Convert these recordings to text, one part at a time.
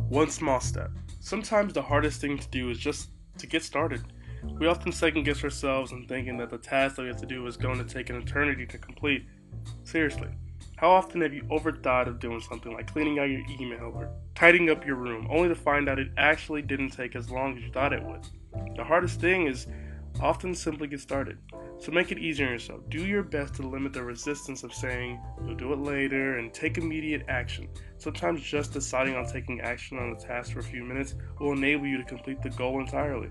One small step. Sometimes the hardest thing to do is just to get started. We often second guess ourselves and thinking that the task that we have to do is going to take an eternity to complete. Seriously, how often have you overthought of doing something like cleaning out your email or tidying up your room, only to find out it actually didn't take as long as you thought it would? The hardest thing is often simply get started. So make it easier on yourself. Do your best to limit the resistance of saying you'll do it later and take immediate action. Sometimes just deciding on taking action on a task for a few minutes will enable you to complete the goal entirely.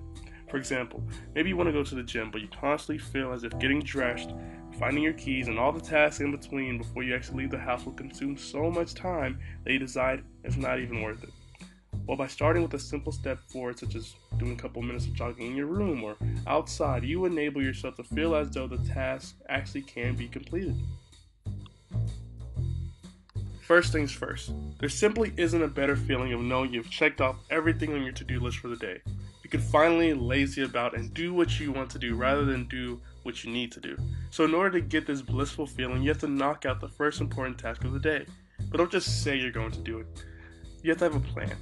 For example, maybe you want to go to the gym, but you constantly feel as if getting dressed, finding your keys, and all the tasks in between before you actually leave the house will consume so much time that you decide it's not even worth it. Well, by starting with a simple step forward, such as doing a couple minutes of jogging in your room or outside, you enable yourself to feel as though the task actually can be completed. First things first, there simply isn't a better feeling of knowing you've checked off everything on your to-do list for the day. You can finally lazy about and do what you want to do rather than do what you need to do. So in order to get this blissful feeling, you have to knock out the first important task of the day. But don't just say you're going to do it. You have to have a plan.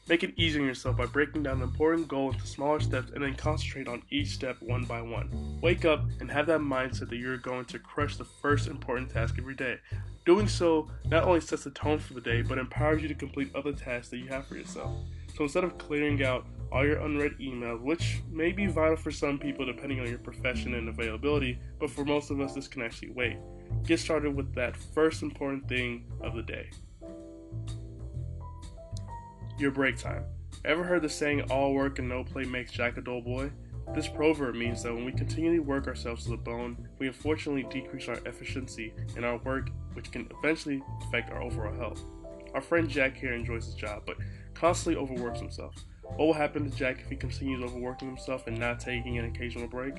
Make it easy on yourself by breaking down an important goal into smaller steps and then concentrate on each step one by one. Wake up and have that mindset that you're going to crush the first important task every day. Doing so not only sets the tone for the day, but empowers you to complete other tasks that you have for yourself. So instead of clearing out all your unread emails, which may be vital for some people depending on your profession and availability, but for most of us this can actually wait. Get started with that first important thing of the day. Your break time. Ever heard the saying, all work and no play makes Jack a dull boy? This proverb means that when we continually work ourselves to the bone, we unfortunately decrease our efficiency in our work, which can eventually affect our overall health. Our friend Jack here enjoys his job, but constantly overworks himself. What will happen to Jack if he continues overworking himself and not taking an occasional break?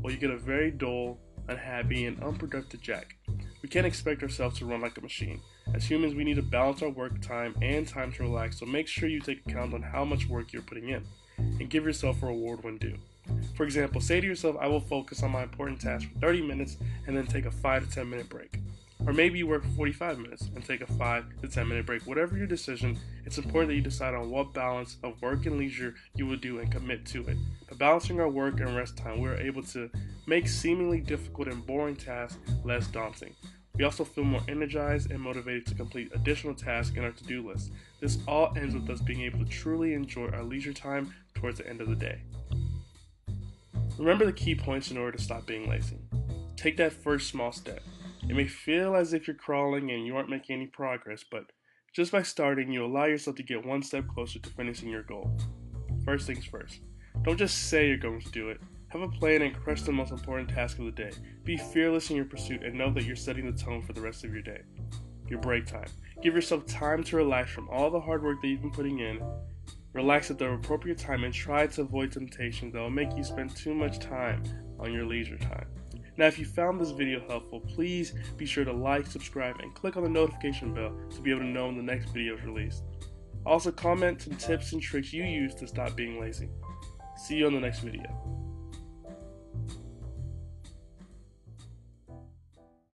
Well, you get a very dull, unhappy, and unproductive Jack. We can't expect ourselves to run like a machine. As humans, we need to balance our work time and time to relax, so make sure you take account on how much work you're putting in, and give yourself a reward when due. For example, say to yourself, I will focus on my important task for 30 minutes and then take a 5 to 10 minute break. Or maybe you work for 45 minutes and take a 5 to 10 minute break. Whatever your decision, it's important that you decide on what balance of work and leisure you will do and commit to it. By balancing our work and rest time, we are able to make seemingly difficult and boring tasks less daunting. We also feel more energized and motivated to complete additional tasks in our to-do list. This all ends with us being able to truly enjoy our leisure time towards the end of the day. Remember the key points in order to stop being lazy. Take that first small step. It may feel as if you're crawling and you aren't making any progress, but just by starting, you allow yourself to get one step closer to finishing your goal. First things first. Don't just say you're going to do it. Have a plan and crush the most important task of the day. Be fearless in your pursuit and know that you're setting the tone for the rest of your day. Your break time. Give yourself time to relax from all the hard work that you've been putting in. Relax at the appropriate time and try to avoid temptations that will make you spend too much time on your leisure time. Now, if you found this video helpful, please be sure to like, subscribe, and click on the notification bell to be able to know when the next video is released. Also, comment some tips and tricks you use to stop being lazy. See you on the next video.